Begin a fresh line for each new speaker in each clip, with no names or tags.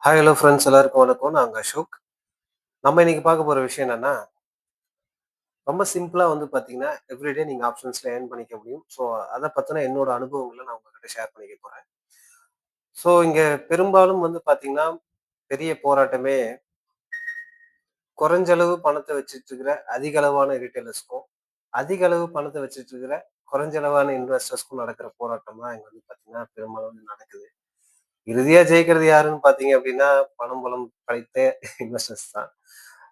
Hi hello friends எல்லாருக்கும் வணக்கம். நான் அசோக். நம்ம இன்னைக்கு பார்க்க போற விஷயம் என்னன்னா, ரொம்ப சிம்பிளா வந்து பார்த்தீங்கன்னா, எவ்ரிடே நீங்க ஆப்ஷன்ஸ்ல ஏர்ன் பண்ணிக்க முடியும். ஸோ அத பத்தின என்னோட அனுபவங்கள நான் உங்ககிட்ட ஷேர் பண்ணிக்க போறேன். ஸோ இங்க பெரும்பாலும் வந்து பார்த்தீங்கன்னா, பெரிய போராட்டமே குறைஞ்ச அளவு பணத்த வச்சுட்டு இருக்கிற அதிக அளவான ரிட்டெயிலர்ஸ்க்கும், அதிக அளவு பணத்த வச்சுட்டு இருக்கிற குறைஞ்ச அளவான இன்வெஸ்டர்ஸ்க்கும் நடக்கிற போராட்டம் தான் இங்க வந்து பார்த்தீங்கன்னா, பெரும்பாலும் வந்து நடக்குது. இறுதியா ஜெயிக்கிறது யாருன்னு பார்த்தீங்க அப்படின்னா, பணம் பலம் படைத்த இன்வெஸ்டர்ஸ் தான்.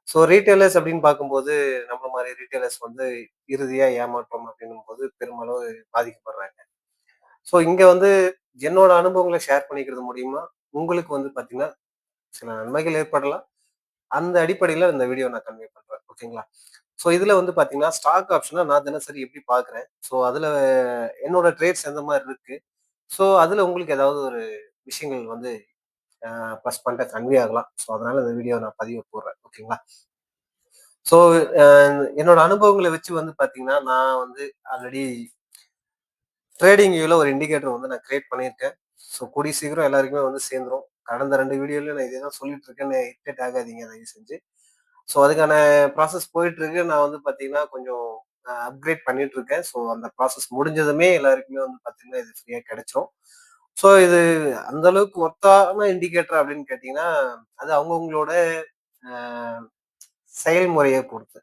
ஸோ ரீட்டெயிலர்ஸ் அப்படின்னு பார்க்கும்போது, நம்ம மாரி ரீட்டெயிலர்ஸ் வந்து இறுதியா ஏமாற்றம் அப்படின்னும்போது பெருமளவு பாதிக்கப்படுறாங்க. ஸோ இங்க வந்து என்னோட அனுபவங்கள ஷேர் பண்ணிக்கிறது மூலியமா, உங்களுக்கு வந்து பார்த்தீங்கன்னா, சில நன்மைகள் ஏற்படலாம். அந்த அடிப்படையில இந்த வீடியோ நான் கன்வே பண்றேன். ஓகேங்களா? ஸோ இதுல வந்து பார்த்தீங்கன்னா, ஸ்டாக் ஆப்ஷன நான் தினசரி எப்படி பார்க்குறேன்? ஸோ அதுல என்னோட ட்ரேட்ஸ் எந்த மாரி இருக்கு? ஸோ அதுல உங்களுக்கு ஏதாவது ஒரு விஷயங்கள் வந்து ப்ளஸ் பாயிண்ட்டா கன்வே ஆகலாம். ஸோ அதனால இந்த வீடியோ நான் பதிவு போடுறேன். ஓகேங்களா? ஸோ அ என்னோட அனுபவங்கள வச்சு வந்து பார்த்தீங்கன்னா, நான் வந்து ஆல்ரெடி ட்ரேடிங் வியூல ஒரு இண்டிகேட்டர் வந்து நான் கிரியேட் பண்ணியிருக்கேன். ஸோ கூடிய சீக்கிரம் எல்லாருக்குமே வந்து சேர்ந்துரும். கடந்த 2 வீடியோலயும் நான் இதே தான் சொல்லிட்டு இருக்கேன்னு இரிட்டேட் ஆகாதீங்க தயவு செஞ்சு. ஸோ அதுக்கான ப்ராசஸ் போயிட்டு இருக்கு. நான் வந்து பார்த்தீங்கன்னா, கொஞ்சம் அப்கிரேட் பண்ணிட்டு இருக்கேன். ஸோ அந்த ப்ராசஸ் முடிஞ்சதுமே எல்லாருக்குமே வந்து பார்த்தீங்கன்னா, இது ஃப்ரீயா கிடைச்சுரும். ஸோ இது அந்த அளவுக்கு ஒர்த்தான இண்டிகேட்டர் அப்படின்னு கேட்டீங்கன்னா, அது அவங்கவங்களோட அ செயல்முறைய பொறுத்து.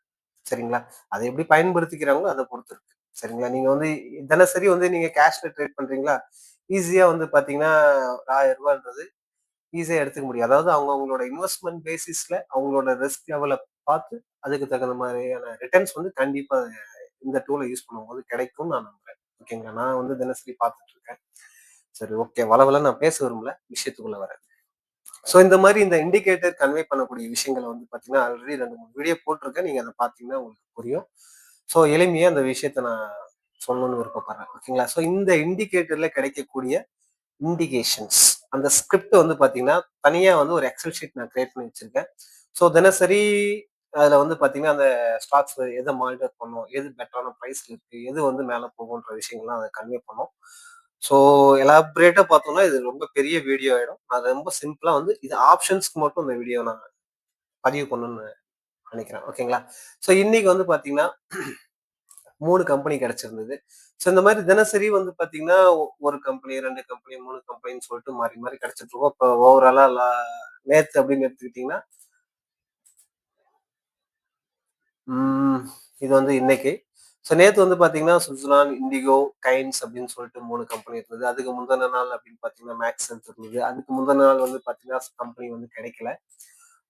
சரிங்களா? அத எப்படி பயன்படுத்திக்கிறாங்களோ அத பொறுத்து இருக்கு. சரிங்களா? நீங்க வந்து தினசரி வந்து நீங்க கேஷ்ல ட்ரேட் பண்றீங்களா? ஈஸியா வந்து பார்த்தீங்கன்னா, ரூ. 1000ன்றது ஈஸியா எடுத்துக்க முடியும். அதாவது அவங்க அவங்களோட இன்வெஸ்ட்மென்ட் பேசிஸ்ல அவங்களோட ரிஸ்க் லெவல பார்த்து, அதுக்கு தகுந்த மாரியான ரிட்டர்ன்ஸ் வந்து கண்டிப்பா இந்த டூல யூஸ் பண்ணும்போது கிடைக்கும்னு நான் நம்புறேன். ஓகேங்களா? நான் வந்து தினசரி பார்த்துட்டு இருக்கேன். சரி ஓகே. வளவளன்னு நான் பேச விரும்பல. விஷயத்துக்குள்ள வரேன். ஸோ இந்த மாரி இந்த இண்டிகேட்டர் கன்வே பண்ணக்கூடிய விஷயங்கள வந்து பார்த்தீங்கன்னா, ஆல்ரெடி 2, 3 வீடியோ போட்டுருக்கேன். நீங்க அத பார்த்தீங்கன்னா உங்களுக்கு புரியும். ஸோ எளிமையா அந்த விஷயத்த நான் சொல்லணும்னு விருப்பப்படுறேன். ஓகேங்களா? ஸோ இந்த இண்டிகேட்டர்ல கிடைக்கக்கூடிய இண்டிகேஷன்ஸ் அந்த ஸ்கிரிப்ட் வந்து பார்த்தீங்கன்னா, தனியா வந்து ஒரு எக்ஸெல் ஷீட் நான் கிரியேட் பண்ணி வச்சிருக்கேன். ஸோ தினசரி அதுல வந்து பார்த்தீங்கன்னா, அந்த ஸ்டாக்ஸ் எத மானிட்டர் பண்ணும், எது பெட்டரான பிரைஸ்ல இருக்கு, எது வந்து மேல போகுன்ற விஷயங்கள்லாம் அத கன்வே பண்ணும். ஸோ எலாபரேட்டா பார்த்தோம்னா, இது ரொம்ப பெரிய வீடியோ ஆயிடும். நான் ரொம்ப சிம்பிளா வந்து இது ஆப்ஷன்ஸ்க்கு மட்டும் இந்த வீடியோ நான் பதிவு பண்ணணும்னு நினைக்கிறேன். ஓகேங்களா? ஸோ இன்னைக்கு வந்து பார்த்தீங்கன்னா 3 கம்பெனி கிடைச்சிருந்தது. ஸோ இந்த மாரி தினசரி வந்து பார்த்தீங்கன்னா, ஒரு கம்பெனி, 2 கம்பெனி, 3 கம்பெனின்னு சொல்லிட்டு மாறி மாறி கிடைச்சிட்டு இருக்கும். இப்போ ஓவராலா நேத்து அப்படின்னு எடுத்துக்கிட்டீங்கன்னா, ம் இது வந்து இன்னைக்கு. ஸோ நேத்து வந்து பார்த்தீங்கன்னா, சுஸ்லான், இண்டிகோ, கைன்ஸ் அப்படின்னு சொல்லிட்டு 3 கம்பெனி இருந்தது. அதுக்கு முந்தின நாள் அப்படின்னு பார்த்தீங்கன்னா, மேக்ஸென்ஸ் இருந்தது. அதுக்கு முந்தின நாள் வந்து பார்த்தீங்கன்னா, கம்பெனி வந்து கிடைக்கல.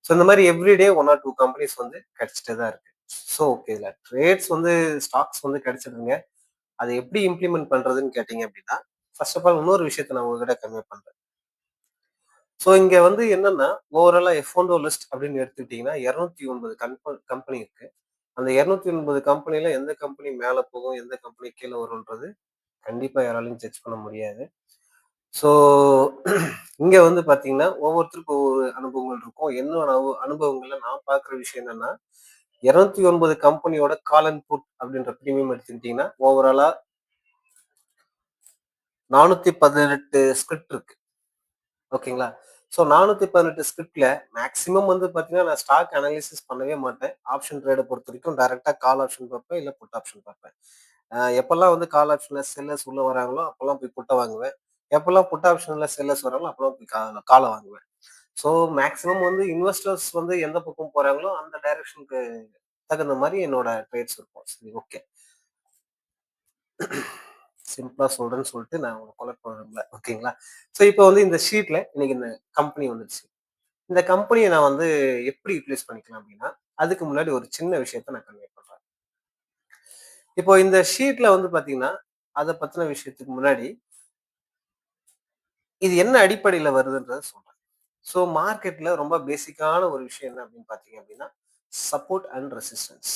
ஸோ இந்த மாரி எவ்ரிடே 1 ஆர் 2 கம்பெனிஸ் வந்து கிடைச்சிட்டே தான் இருக்கு. So okay. இதுல ட்ரேட்ஸ் வந்து ஸ்டாக்ஸ் வந்து கிடைச்சிருதுங்க. அத எப்படி இம்ப்ளிமெண்ட் பண்றதுன்னு கேட்டீங்க அப்படின்னா, ஃபர்ஸ்ட் ஆஃப் ஆல் இன்னொரு விஷயத்த நான் உங்ககிட்ட கன்வே பண்றேன். ஸோ இங்க வந்து என்னன்னா, ஓவராலா எஃப்&ஓ லிஸ்ட் அப்படின்னு எடுத்துக்கிட்டீங்கன்னா, 209 கம்பெனி இருக்கு. அந்த 209 கம்பெனில எந்த கம்பெனி மேல போகும், எந்த கம்பெனி கீழ வரும்ன்றது கண்டிப்பா யாராலயும் ஜட்ஜ் பண்ண முடியாது. ஸோ இங்க வந்து பார்த்தீங்கன்னா, ஒவ்வொருத்தருக்கும் ஒவ்வொரு அனுபவங்கள் இருக்கும். என்னோட அனுபவங்கள்ல நான் பார்க்குற விஷயம் என்னன்னா, 209 கம்பெனியோட கால் அண்ட் புட் அப்படின்ற பிரீமியம் எடுத்துக்கிட்டீங்கன்னா, ஓவராலா 418 ஸ்கிரிப்ட் இருக்கு. ஓகேங்களா? ஸோ 418 ஸ்கிரிப்ட்ல மேக்ஸிமம் வந்து பார்த்தீங்கன்னா, நான் ஸ்டாக் அனாலிசிஸ் பண்ணவே மாட்டேன். ஆப்ஷன் ட்ரேட பொறுத்தவரைக்கும் டைரக்ட்டா கால் ஆப்ஷன் பார்ப்பேன், இல்ல புட் ஆப்ஷன் பார்ப்பேன். எப்பல்லாம் வந்து கால் ஆப்ஷன்ல செல்லர்ஸ் உள்ள வராங்களோ, அப்பல்லாம் போய் புட்ட வாங்குவேன். எப்பல்லாம் புட் ஆப்ஷன்ல செல்லர்ஸ் வராங்களோ, அப்பல்லாம் போய் கால வாங்குவேன். ஸோ மேக்ஸிமம் வந்து இன்வெஸ்டர்ஸ் வந்து எந்த பக்கம் போறாங்களோ, அந்த டைரக்ஷனுக்கு தகுந்த மாரி என்னோட ட்ரேட்ஸ் இருக்கும். சரி ஓகே. சிம்பிளா சொல்றேன்னு சொல்லிட்டு நான் உங்கள குழப்ப விரும்பல. ஓகேங்களா? ஸோ இப்போ வந்து இந்த ஷீட்ல இன்னைக்கு இந்த கம்பெனி வந்துருச்சு. இந்த கம்பெனிய நான் வந்து எப்படி யூட்டிலைஸ் பண்ணிக்கலாம் அப்படின்னா, அதுக்கு முன்னாடி ஒரு சின்ன விஷயத்த நான் கன்வே பண்றேன். இப்போ இந்த ஷீட்ல வந்து பார்த்தீங்கன்னா, அத பத்தின விஷயத்துக்கு முன்னாடி, இது என்ன அடிப்படையில வருதுன்றத சொல்றேன். ஸோ மார்க்கெட்ல ரொம்ப பேசிக்கான ஒரு விஷயம் என்ன அப்படின்னு பார்த்தீங்க அப்படின்னா, support and resistance.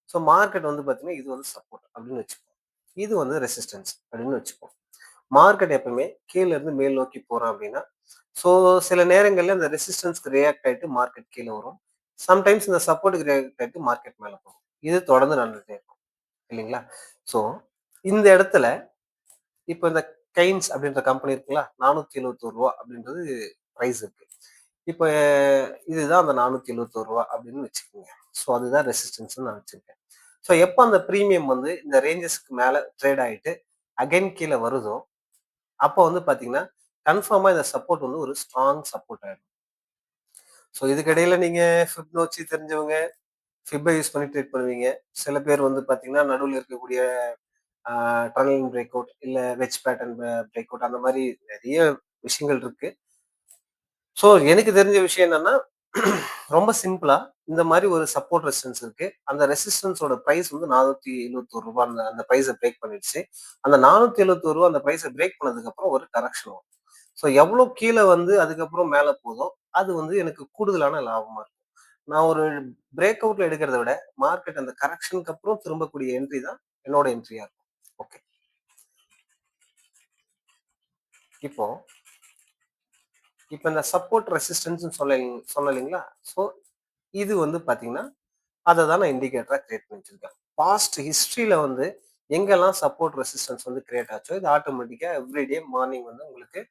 So market வந்து பார்த்தீங்கன்னா, இது வந்து சப்போர்ட் அப்படின்னு வச்சுப்போம். இது வந்து ரெசிஸ்டன்ஸ் அப்படின்னு வச்சுப்போம். மார்க்கெட் எப்பவுமே கீழ இருந்து மேல் நோக்கி போறோம் அப்படின்னா, ஸோ சில நேரங்கள்ல இந்த ரெசிஸ்டன்ஸ்க்கு ரியாக்ட் ஆயிட்டு மார்க்கெட் கீழ வரும். சம்டைம்ஸ் இந்த சப்போர்ட்க்கு ரியாக்ட் ஆயிட்டு மார்க்கெட் மேல போகும். இது தொடர்ந்து நடந்துட்டே இருக்கும். இல்லைங்களா? ஸோ இந்த இடத்துல இப்ப இந்த கைன்ஸ் அப்படின்ற கம்பெனி இருக்குங்களா? ரூ. 471 அப்படின்றது பிரைஸ் இருக்கு. இப்ப இதுதான் அந்த ரூ. 471 அப்படின்னு வச்சுக்கோங்க. ஸோ அதுதான் ரெசிஸ்டன்ஸ்ன்னு நான் வச்சிருக்கேன். ஸோ எப்ப அந்த பிரீமியம் வந்து இந்த ரேஞ்சஸ்க்கு மேல ட்ரேட் ஆயிட்டு அகைன் கீழ வருதோ, அப்போ வந்து பார்த்தீங்கன்னா, கன்ஃபார்மா இந்த சப்போர்ட் வந்து ஒரு ஸ்ட்ராங் சப்போர்ட் ஆயிடும். ஸோ இதுக்கிடையில நீங்க ஃபிப்னோச்சி தெரிஞ்சவங்க, ஃபிப்ப யூஸ் பண்ணி ட்ரேட் பண்ணுவீங்க. சில பேர் வந்து பார்த்தீங்கன்னா, நடுவுல இருக்கக்கூடிய ஆ டனலிங் பிரேக் அவுட், இல்ல வெட்ஜ் பேட்டர்ன் பிரேக் அவுட் அந்த மாரி நெறைய விஷயங்கள் இருக்கு. ஸோ எனக்கு தெரிஞ்ச விஷயம் என்னன்னா, ரொம்ப சிம்பிளா இந்த மாரி ஒரு சப்போர்ட் ரெசிஸ்டன்ஸ் இருக்கு. அந்த ரெசிஸ்டன்ஸோட பிரைஸ் வந்து ரூ. 471 அந்த அந்த பிரைஸ பிரேக் பண்ணிடுச்சு. அந்த ரூ. 471 அந்த பிரைஸ பிரேக் பண்ணதுக்கு அப்புறம் ஒரு கரெக்ஷன் வரும். ஸோ எவ்வளோ கீழ வந்து அதுக்கப்புறம் மேல போதோ, அது வந்து எனக்கு கூடுதலான லாபமா இருக்கும். நான் ஒரு பிரேக் அவுட்ல எடுக்கிறத விட, மார்க்கெட் அந்த கரெக்ஷனுக்கு அப்புறம் திரும்பக்கூடிய என்ட்ரி தான் என்னோட என்ட்ரியா இருக்கும். ஓகே. இப்போ இப்ப இந்த சப்போர்ட் ரெசிஸ்டன்ஸ்ன்னு சொன்னேன் இல்லைங்களா? ஸோ இது வந்து பார்த்தீங்கன்னா, அத தான் நான் இண்டிகேட்டரா கிரியேட் பண்ணி வச்சிருக்கேன். பாஸ்ட் ஹிஸ்டரியில வந்து எங்கெல்லாம் சப்போர்ட் ரெசிஸ்டன்ஸ் வந்து கிரியேட் ஆச்சோ, இது ஆட்டோமேட்டிக்கா எவ்ரிடே மார்னிங் வந்து உங்களுக்கு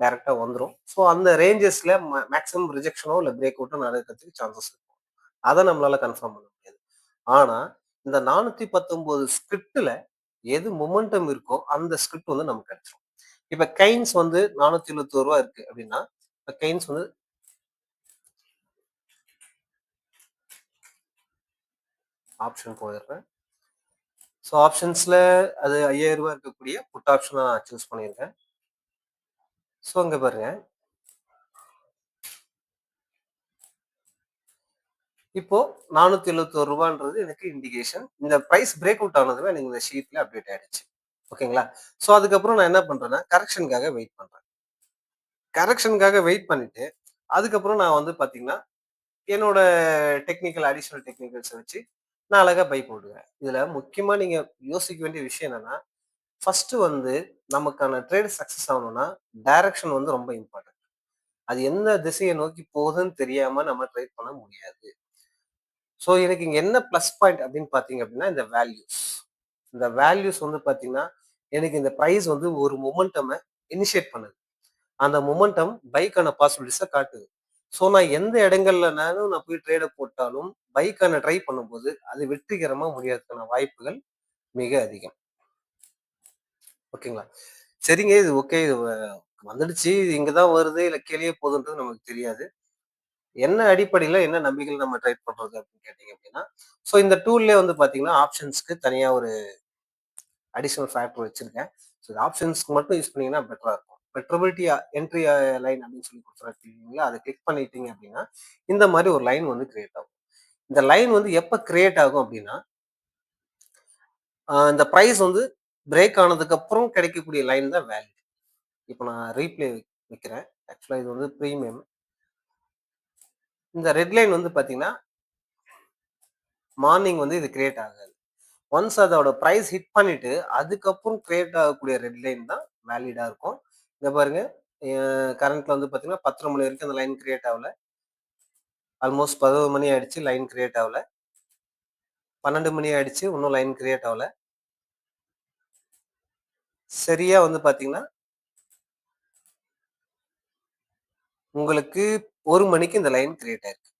டைரக்ட்டா வந்துரும். ஸோ அந்த ரேஞ்சஸ்ல மேக்ஸிமம் ரிஜெக்ஷனோ இல்ல பிரேக் அவுட்டோ நடக்கிறதுக்கு சான்சஸ் இருக்கும். அத நம்மளால கன்ஃபார்ம் பண்ண முடியாது. ஆனா, இந்த 419 ஸ்கிரிப்ட்ல எது மொமெண்டம் இருக்கோ, அந்த ஸ்கிரிப்ட் வந்து நமக்கு கிடைச்சிரும். இப்ப கெய்ன்ஸ் வந்து ரூ. 471 இருக்கு அப்படின்னா, இப்ப கெய்ன்ஸ் வந்து ஆப்ஷன் போயிடுறேன். ஸோ ஆப்ஷன்ஸ்ல அது ரூ. 5000 இருக்கக்கூடிய புட் ஆப்ஷனா சூஸ் பண்ணியிருக்கேன். ஸோ இங்க பாருங்க. இப்போ ரூ. 471ன்றது எனக்கு இண்டிகேஷன். இந்த பிரைஸ் பிரேக் அவுட் ஆனதுமே எனக்கு இந்த ஷீட்ல அப்டேட் ஆயிடுச்சு. ஓகேங்களா? ஸோ அதுக்கப்புறம் நான் என்ன பண்றேன்னா, கரெக்ஷனுக்காக வெயிட் பண்றேன். கரெக்ஷனுக்காக வெயிட் பண்ணிட்டு, அதுக்கப்புறம் நான் வந்து பார்த்தீங்கன்னா, என்னோட அடிஷனல் டெக்னிக்கல்ஸ வச்சு நான் அழகா பை போடுவேன். இதுல முக்கியமா நீங்க யோசிக்க வேண்டிய விஷயம் என்னன்னா, ஃபர்ஸ்ட் வந்து நமக்கான ட்ரேட் சக்சஸ் ஆகணும்னா, டைரக்ஷன் வந்து ரொம்ப இம்பார்ட்டன்ட். அது எந்த திசைய நோக்கி போகுதுன்னு தெரியாம நம்ம ட்ரேட் பண்ண முடியாது. ஸோ எனக்கு இங்க என்ன பிளஸ் பாயிண்ட் அப்படின்னு பார்த்தீங்க அப்படின்னா, இந்த வேல்யூஸ். இந்த வேல்யூஸ் வந்து பார்த்தீங்கன்னா, எனக்கு இந்த பிரைஸ் வந்து ஒரு மொமெண்டம இனிஷியேட் பண்ணுது. அந்த மொமெண்டம் பைக்கான பாசிபிலிட்டிஸ காட்டுது. ஸோ நான் எந்த இடங்கள்லனாலும் நான் போய் ட்ரேட போட்டாலும், பைக்கான ட்ரை பண்ணும்போது, அது வெற்றிகரமா முடியறதுக்கான வாய்ப்புகள் மிக அதிகம். ஓகேங்களா? சரிங்க. இது ஓகே. இது வந்துடுச்சு. இது இங்க தான் வருது. இல்ல கீழயே போகுதுன்றது நமக்கு தெரியாது. என்ன அடிப்படையில என்ன நம்பிக்கையில நம்ம ட்ரேட் பண்றது அப்படின்னு கேட்டீங்க அப்படின்னா, ஸோ இந்த டூல்லயே வந்து பார்த்தீங்கன்னா, ஆப்ஷன்ஸ்க்கு தனியா ஒரு அடிஷனல் ஃபேக்டர் வச்சிருக்கேன். ஸோ ஆப்ஷன்ஸ்க்கு மட்டும் யூஸ் பண்ணீங்கன்னா பெட்டரா இருக்கும். பெட்ரபிலிட்டி என்ட்ரி லைன் அப்படின்னு சொல்லி குடுத்துருக்கீங்களா, அத கிளிக் பண்ணிட்டீங்க அப்படின்னா, இந்த மாரி ஒரு லைன் வந்து கிரியேட் ஆகும். இந்த லைன் வந்து எப்ப கிரியேட் ஆகும் அப்படின்னா, இந்த பிரைஸ் வந்து பிரேக் ஆனதுக்கு அப்புறம் கிடைக்கக்கூடிய லைன் தான் வேல்யூ. இப்ப நான் ரீப்ளே வைக்கிறேன். ஆக்சுவலா இது வந்து பிரீமியம். இந்த ரெட் லைன் வந்து பார்த்தீங்கன்னா, மார்னிங் வந்து இது கிரியேட் ஆகாது. ஒன்ஸ் அதோட பிரைஸ் ஹிட் பண்ணிட்டு, அதுக்கப்புறம் கிரியேட் ஆகக்கூடிய ரெட் லைன் தான் வேலிடா இருக்கும். இங்க பாருங்க, கரண்ட்ல வந்து பார்த்தீங்கன்னா, 10:30 மணி வரைக்கும் அந்த லைன் கிரியேட் ஆகல. ஆல்மோஸ்ட் 11 மணி ஆயிடுச்சு. லைன் கிரியேட் ஆகல. 12 மணி ஆயிடுச்சு. இன்னும் லைன் கிரியேட் ஆகல. சரியா வந்து பார்த்தீங்கன்னா, உங்களுக்கு 1 மணிக்கு இந்த லைன் கிரியேட் ஆயிருக்கு.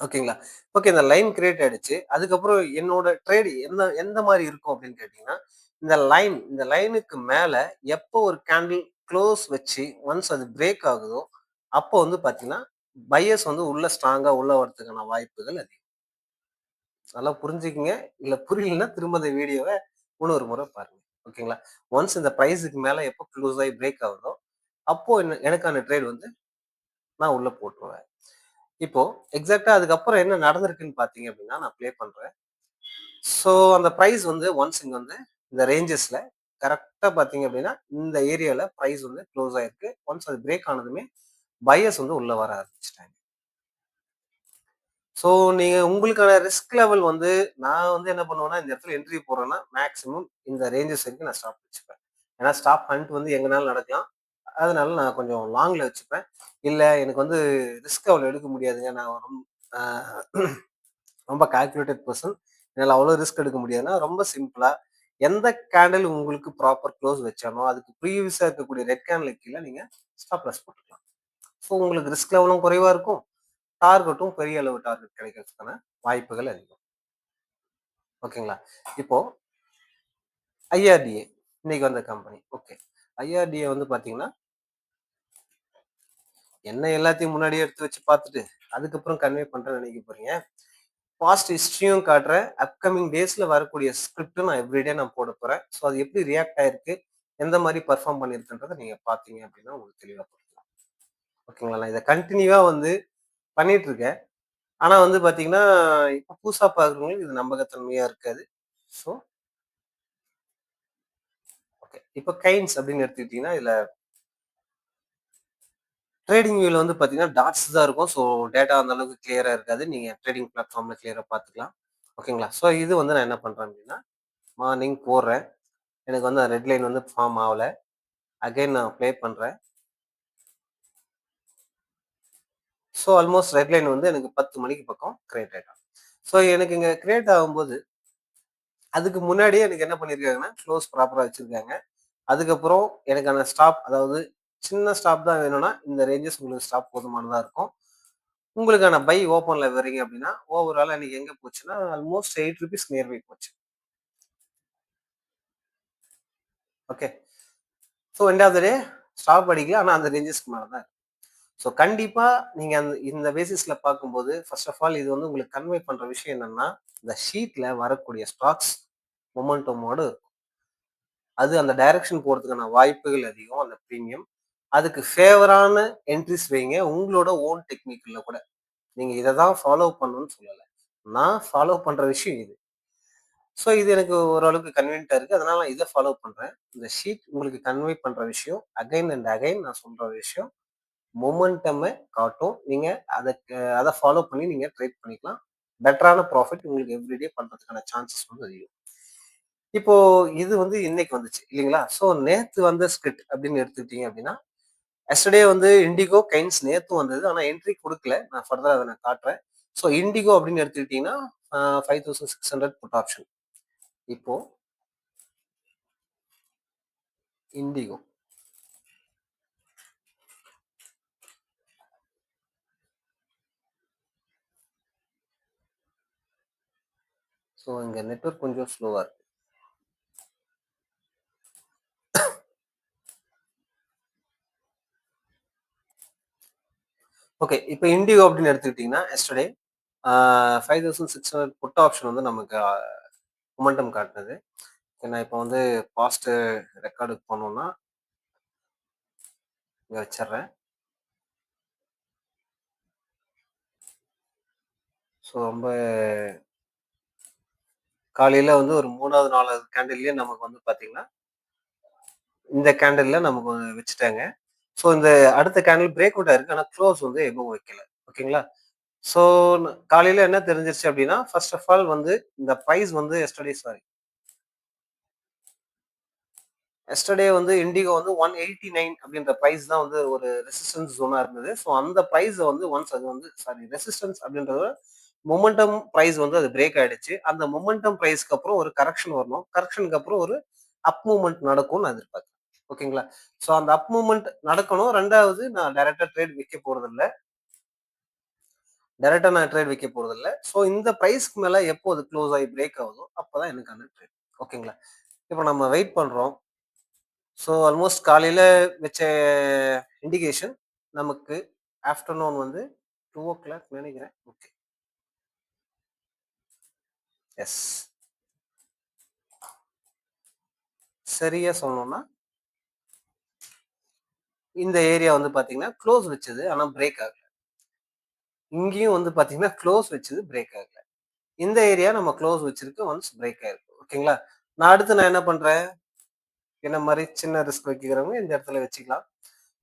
ஓகேங்களா? ஓகே. இந்த லைன் கிரியேட் ஆயிடுச்சு. அதுக்கப்புறம் என்னோட ட்ரேட் எந்த எந்த மாரி இருக்கும் அப்படின்னு கேட்டீங்கன்னா, இந்த லைனுக்கு மேல எப்போ ஒரு கேண்டில் க்ளோஸ் வச்சு ஒன்ஸ் அது பிரேக் ஆகுதோ, அப்போ வந்து பார்த்தீங்கன்னா, பையர்ஸ் வந்து உள்ள ஸ்ட்ராங்கா உள்ள வரதுக்கான வாய்ப்புகள் அதிகம். நல்லா புரிஞ்சுக்கங்க. இல்ல புரியலன்னா திரும்ப இந்த வீடியோவ இன்னொரு முறை பாருங்க. ஓகேங்களா? ஒன்ஸ் இந்த பிரைஸ்க்கு மேல எப்போ க்ளோஸ் ஆகி பிரேக் ஆகுதோ, அப்போ எனக்கான ட்ரேட் வந்து நான் உள்ள போட்டுருவேன். இப்போ எக்ஸாக்ட்டா அதுக்கப்புறம் என்ன நடந்திருக்குன்னு பார்த்தீங்க அப்படின்னா, நான் ப்ளே பண்றேன். ஸோ அந்த பிரைஸ் வந்து ஒன்ஸ் இங்க வந்து இந்த ரேஞ்சஸ்ல கரெக்ட்டா பார்த்தீங்க அப்படின்னா, இந்த ஏரியால பிரைஸ் வந்து க்ளோஸ் ஆயிருக்கு. ஒன்ஸ் அது பிரேக் ஆனதுமே பையர்ஸ் வந்து உள்ள வர ஆரம்பிச்சுட்டாங்க. ஸோ நீங்க உங்களுக்கான ரிஸ்க் லெவல் வந்து நான் வந்து என்ன பண்ணுவேன்னா, இந்த இடத்துல என்ட்ரி போடுறேன்னா, மேக்ஸிமம் இந்த ரேஞ்சஸ் வரைக்கும் நான் ஸ்டாப் வச்சுப்பேன். ஏன்னா ஸ்டாப் ஹண்ட் வந்து எங்கனாலும் நடக்கலாம். அதனால நான் கொஞ்சம் லாங்ல வச்சுப்பேன். இல்ல எனக்கு வந்து ரிஸ்க் அவ்வளோ எடுக்க முடியாதுங்க. நான் அ ரொம்ப கால்குலேட்டட் பெர்சன். என்னால அவ்வளோ ரிஸ்க் எடுக்க முடியாதுன்னா, ரொம்ப சிம்பிளா எந்த கேண்டில் உங்களுக்கு ப்ராப்பர் க்ளோஸ் வச்சானோ, அதுக்கு ப்ரீவியஸா இருக்கக்கூடிய ரெட் கேண்டிலுக்கு கீழ நீங்க ஸ்டாப் லாஸ் போட்டுக்கலாம். உங்களுக்கு ரிஸ்க் லெவலும் குறைவா இருக்கும். டார்கெட்டும் பெரிய அளவு டார்கெட் கிடைக்கிறதுக்கான வாய்ப்புகள் அதிகம். ஓகேங்களா? இப்போ ஐஆர்டிஏ இன்னைக்கு வந்த கம்பெனி. ஓகே. ஐஆர்டிஏ வந்து பார்த்தீங்கன்னா, என்ன எல்லாத்தையும் முன்னாடியே எடுத்து வச்சு பார்த்துட்டு, அதுக்கப்புறம் கன்வே பண்றேன்னு நினைக்க போறீங்க. பாஸ்ட் ஹிஸ்டரியும் காட்டுறேன். அப்கமிங் டேஸ்ல வரக்கூடிய ஸ்கிரிப்டும் நான் எவ்ரிடே நான் போட போறேன். ஸோ அது எப்படி ரியாக்ட் ஆயிருக்கு, எந்த மாரி பெர்ஃபார்ம் பண்ணியிருக்குன்றத நீங்க பார்த்தீங்க அப்படின்னா உங்களுக்கு தெளிவா புரியும். ஓகேங்களா? நான் இத கன்டினியூவா வந்து பண்ணிட்டு இருக்கேன். ஆனா வந்து பார்த்தீங்கன்னா, இப்ப புதுசா பார்க்குறவங்களுக்கு இது நம்பகத்தன்மையா இருக்காது. So okay. இப்ப கைன்ஸ் அப்படின்னு எடுத்துக்கிட்டீங்கன்னா, இதுல ட்ரேடிங் வியூல வந்து பார்த்தீங்கன்னா, டாட்ஸ் தான் இருக்கும். ஸோ டேட்டா அந்த அளவுக்கு கிளியரா இருக்காது. நீங்க ட்ரேடிங் பிளாட்ஃபார்ம்ல கிளியரா பார்த்துக்கலாம். ஓகேங்களா? ஸோ இது வந்து நான் என்ன பண்றேன் அப்படின்னா, மார்னிங் போடுறேன். எனக்கு வந்து ரெட் லைன் வந்து ஃபார்ம் ஆவல. அகைன் நான் ப்ளே பண்றேன். ஸோ ஆல்மோஸ்ட் ரெட் லைன் வந்து எனக்கு 10 மணிக்கு பக்கம் கிரியேட் ஆயிடும். ஸோ எனக்கு இங்க கிரியேட் ஆகும்போது, அதுக்கு முன்னாடியே எனக்கு என்ன பண்ணியிருக்காங்கன்னா, க்ளோஸ் ப்ராப்பரா வச்சிருக்காங்க. அதுக்கப்புறம் எனக்கான ஸ்டாப் அதாவது சின்ன ஸ்டாப் தான் வேணும்னா, இந்த ரேஞ்சஸ் உங்களுக்கு ஸ்டாப் போதுமானதா இருக்கும். உங்களுக்கான பை ஓப்பன்ல வர்றீங்க அப்படின்னா, ஓவராலா இன்னைக்கு எங்க போச்சுன்னா, ஆல்மோஸ்ட் ₹8 நியர் பை போச்சு. Okay. So end of the day stop அடிக்கல. ஆனா அந்த ரேஞ்சஸ்க்கு மேல தான் இருக்கு. ஸோ கண்டிப்பா நீங்க இந்த பேசிஸ்ல பார்க்கும்போது, ஃபர்ஸ்ட் ஆஃப் ஆல் இது வந்து உங்களுக்கு கன்வே பண்ற விஷயம் என்னன்னா, இந்த ஷீட்ல வரக்கூடிய ஸ்டாக்ஸ் மொமெண்டமோட அது அந்த டைரக்ஷன் போறதுக்கான வாய்ப்புகள் அதிகம். அந்த பிரீமியம். அதுக்கு ஃபேவரான என்ட்ரிஸ் வைங்க. உங்களோட ஓன் டெக்னிக்ல கூட. நீங்க இத தான் ஃபாலோ பண்ணணும்னு சொல்லல. நான் ஃபாலோ பண்ற விஷயம் இது. ஸோ இது எனக்கு ஓரளவுக்கு கன்வீனியன்ட்டா இருக்கு. அதனால நான் இத ஃபாலோ பண்றேன். இந்த ஷீட் உங்களுக்கு கன்வே பண்ற விஷயம், அகைன் அண்ட் அகைன் நான் சொல்ற விஷயம், மொமெண்டம்ம காட்டும். நீங்க அத ஃபாலோ பண்ணி நீங்க ட்ரேட் பண்ணிக்கலாம். பெட்டரான ப்ராஃபிட் உங்களுக்கு எவ்ரிடே பண்றதுக்கான சான்சஸ் வந்து அதிகம். இப்போ இது வந்து இன்னைக்கு வந்துச்சு இல்லைங்களா? ஸோ நேத்து வந்த ஸ்கிரிப்ட் அப்படின்னு எடுத்துக்கிட்டீங்க அப்படின்னா, எஸ்டர்டே வந்து இண்டிகோ, கைன்ஸ் நேத்தும் வந்தது. ஆனா என்ட்ரி குடுக்கல. நான் ஃபர்தரா அத நான் காட்டுறேன். ஸோ இண்டிகோ அப்படின்னு எடுத்துக்கிட்டீங்கன்னா, 5600 புட் ஆப்ஷன். இப்போ இண்டிகோ. ஸோ இங்க நெட்வொர்க் கொஞ்சம் ஸ்லோவா இருக்கு. ஓகே. இப்ப இண்டிகோ அப்படின்னு எடுத்துக்கிட்டீங்கன்னா, எஸ்டர்டே 5600 புட் ஆப்ஷன் வந்து நமக்கு மொமெண்டம் காட்டுனது. நான் இப்ப வந்து பாஸ்ட் ரெக்கார்டுக்கு போனோம்னா, இங்க வச்சுர்றேன். ஸோ ரொம்ப காலையில வந்து ஒரு 3வது, 4வது கேண்டில்லயே நமக்கு வந்து பார்த்தீங்கன்னா, இந்த கேண்டில்ல நமக்கு வச்சுட்டாங்க. ஸோ இந்த அடுத்த கேண்டில் பிரேக் அவுட் ஆயிருக்கு. ஆனா க்ளோஸ் வந்து எபோவ் வைக்கல. ஓகேங்களா? ஸோ காலையில என்ன தெரிஞ்சிருச்சு அப்படின்னா, ஃபர்ஸ்ட் ஆஃப் ஆல் வந்து இந்த பிரைஸ் வந்து சாரி எஸ்டர்டே வந்து இண்டிகோ வந்து 189 அப்படின்ற பிரைஸ் தான் வந்து ஒரு ரெசிஸ்டன்ஸ் ஜோனா இருந்தது. ஸோ அந்த பிரைஸ் வந்து ஒன்ஸ் அது வந்து சாரி ரெசிஸ்டன்ஸ் அப்படின்றத மொமெண்டம் பிரைஸ் வந்து அது பிரேக் ஆயிடுச்சு. அந்த மொமெண்டம் பிரைஸ்க்கு அப்புறம் ஒரு கரெக்ஷன் வரணும். கரெக்ஷனுக்கு அப்புறம் ஒரு அப் மூவ்மெண்ட் நடக்கும்னு நான் எதிர்பார்க்கிறேன். ஓகேங்களா? ஸோ அந்த அப் மூவ்மெண்ட் நடக்கணும். 2வது நான் டைரக்டா ட்ரேட் வைக்க போறதில்ல. டைரக்டா நான் ட்ரேட் வைக்க போறதில்ல. ஸோ இந்த பிரைஸ்க்கு மேல எப்போ அது க்ளோஸ் ஆகி பிரேக் ஆகுதோ அப்பதான் எனக்கான ட்ரேட். ஓகேங்களா? இப்போ நம்ம வெயிட் பண்றோம். ஸோ ஆல்மோஸ்ட் காலையில வச்ச இண்டிகேஷன் நமக்கு ஆஃப்டர்நூன் வந்து 2:00 நினைக்கிறேன். ஓகே. எஸ். சரியா சொல்லணும்னா, இந்த ஏரியா வந்து பார்த்தீங்கன்னா, க்ளோஸ் வச்சது. ஆனா பிரேக் ஆகல. இங்கேயும் வந்து பார்த்தீங்கன்னா, க்ளோஸ் வச்சது பிரேக் ஆகல. இந்த ஏரியா நம்ம க்ளோஸ் வச்சிருக்கு. ஒன்ஸ் பிரேக் ஆயிருக்கு. ஓகேங்களா? நான் அடுத்து என்ன பண்றேன்? என்ன மாரி சின்ன ரிஸ்க் வைக்கிறவங்க இந்த இடத்துல வச்சுக்கலாம்.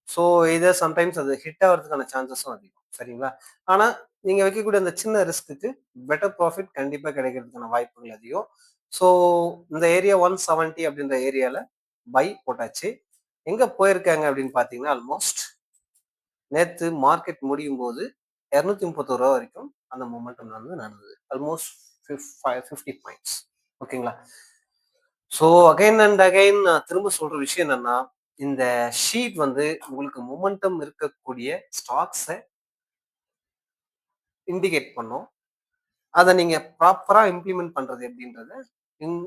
ஸோ இதர் சம்டைம்ஸ் அது ஹிட் ஆவறதுக்கான சான்சஸும் அதிகம். சரிங்களா? ஆனா, நீங்க வைக்கக்கூடிய அந்த சின்ன ரிஸ்க்குக்கு பெட்டர் ப்ராஃபிட் கண்டிப்பா கிடைக்கிறதுக்கான வாய்ப்புகள் அதிகம். ஸோ இந்த ஏரியா 170 அப்படின்ற ஏரியால பை போட்டாச்சு. எங்க போயிருக்காங்க அப்படின்னு பார்த்தீங்கன்னா, ஆல்மோஸ்ட் நேத்து மார்க்கெட் முடியும்போது ரூ. 231 வரைக்கும் அந்த மொமெண்டம் வந்து நடந்தது. Almost 50 points. ஓகேங்களா? ஸோ அகைன் அண்ட் அகைன் நான் திரும்ப சொல்ற விஷயம் என்னன்னா, இந்த ஷீட் வந்து உங்களுக்கு மொமெண்டம் இருக்கக்கூடிய ஸ்டாக்ஸை இண்டிகேட் பண்ணும். அதை நீங்க ப்ராப்பரா இம்ப்ளிமெண்ட் பண்றது எப்படின்றத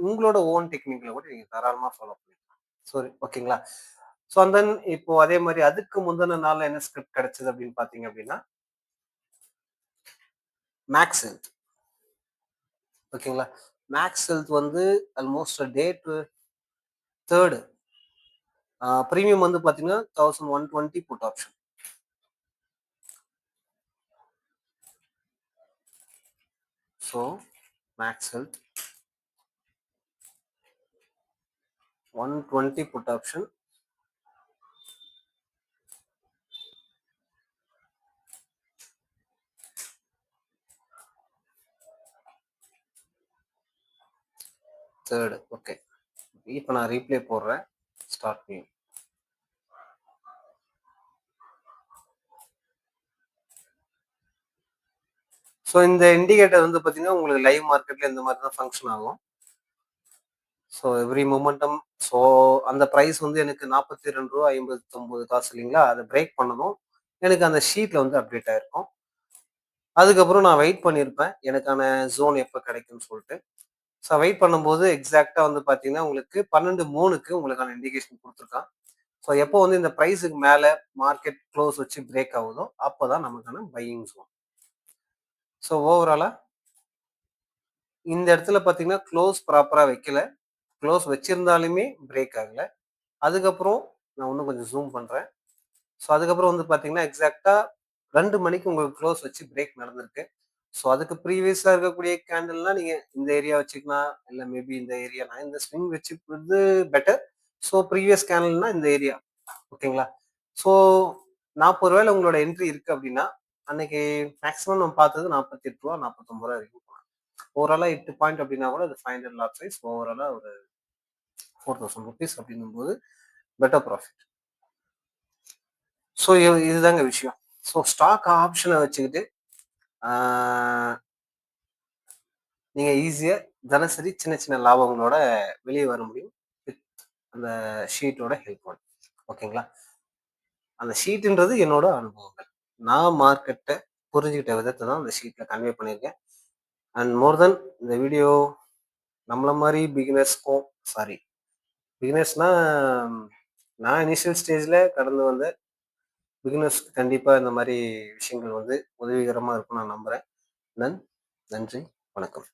உங்களோட ஓன் டெக்னிக்ல கூட நீங்க தாராளமா ஃபாலோ பண்ணிக்கலாம். சரி, ஓகேங்களா? ஸோ அண்ட் தென் இப்போ அதே மாதிரி அதுக்கு முந்தின நாள் என்ன ஸ்கிரிப்ட் கிடைச்சது அப்படின்னு பாத்தீங்க அப்படின்னா மேக்ஸ் ஹெல்த். ஓகேங்களா? மேக்ஸ் ஹெல்த் வந்து almost day to third premium வந்து பாத்தீங்கன்னா 1120 put option. So Max Health 120 put option. Third. Okay, இப்போ நான் ரீப்ளே போடுறேன். Start new. ஸோ இந்த இண்டிகேட்டர் வந்து பார்த்தீங்கன்னா உங்களுக்கு லைவ் மார்க்கெட்ல இந்த மாதிரி தான் ஃபங்க்ஷன் ஆகும். So every momentum. ஸோ அந்த ப்ரைஸ் வந்து எனக்கு 42 ரூபா 59 காசு இல்லைங்களா? அதை பிரேக் பண்ணதும் எனக்கு அந்த ஷீட்ல வந்து அப்டேட் ஆயிருக்கும். அதுக்கப்புறம் நான் வெயிட் பண்ணியிருப்பேன் எனக்கான ஜோன் எப்போ கிடைக்கும்னு சொல்லிட்டு. ஸோ வெயிட் பண்ணும்போது எக்ஸாக்டா வந்து பார்த்தீங்கன்னா உங்களுக்கு 12:03க்கு உங்களுக்கான இண்டிகேஷன் கொடுத்துருக்கான். ஸோ எப்போ வந்து இந்த ப்ரைஸுக்கு மேலே மார்க்கெட் க்ளோஸ் வச்சு பிரேக் ஆகுதோ அப்போதான் நமக்கான பையிங் ஜோன். ஸோ ஓவராலா இந்த இடத்துல பார்த்தீங்கன்னா க்ளோஸ் ப்ராப்பரா வைக்கல. க்ளோஸ் வச்சிருந்தாலுமே பிரேக் ஆகல. அதுக்கப்புறம் நான் இன்னும் கொஞ்சம் ஜூம் பண்றேன். ஸோ அதுக்கப்புறம் வந்து பார்த்தீங்கன்னா எக்ஸாக்டா 2 மணிக்கு உங்களுக்கு க்ளோஸ் வச்சு பிரேக் நடந்திருக்கு. ஸோ அதுக்கு ப்ரீவியஸா இருக்கக்கூடிய கேண்டில்லாம் நீங்க இந்த ஏரியா வச்சுக்கலாம். இல்ல மேபி இந்த ஏரியா, நான் இந்த ஸ்விங் வச்சுக்கிறது பெட்டர். ஸோ ப்ரீவியஸ் கேண்டில்னா இந்த ஏரியா. ஓகேங்களா? ஸோ நான் ஒருவேளை உங்களோட என்ட்ரி இருக்கு அப்படின்னா அன்னைக்கு மேக்ஸிமம் நம்ம பார்த்தது ரூ. 48 ரூ. 49 வரைக்கும் போகலாம். ஓவராலா 8 பாயிண்ட் அப்படின்னா கூட அது 500 லாட் சைஸ். ஓவராலா ஒரு 4000 ருபீஸ் அப்படின்னும் போது பெட்டர் ப்ராஃபிட். ஸோ இதுதாங்க விஷயம். ஸோ ஸ்டாக் ஆப்ஷனை வச்சுக்கிட்டு நீங்க ஈஸியா தினசரி சின்ன சின்ன லாபங்களோட வெளியே வர முடியும் வித் அந்த ஷீட்டோட ஹெல்ப்போட. ஓகேங்களா? அந்த ஷீட்டுன்றது என்னோட அனுபவங்கள். நான் மார்க்கெட்டை புரிஞ்சுக்கிட்ட விதத்தை தான் அந்த ஷீட்ல கன்வே பண்ணியிருக்கேன். அண்ட் மோர் தென் இந்த வீடியோ நம்மள மாதிரி பிகினர்ஸ்க்கும், சாரி பிகினர்ஸ்னா நான் இனிஷியல் ஸ்டேஜ்ல கடந்து வந்த பிகினர்ஸ்க்கு கண்டிப்பா இந்த மாதிரி விஷயங்கள் வந்து உதவிகரமா இருக்கும் நான் நம்புறேன். நன்றி, வணக்கம்.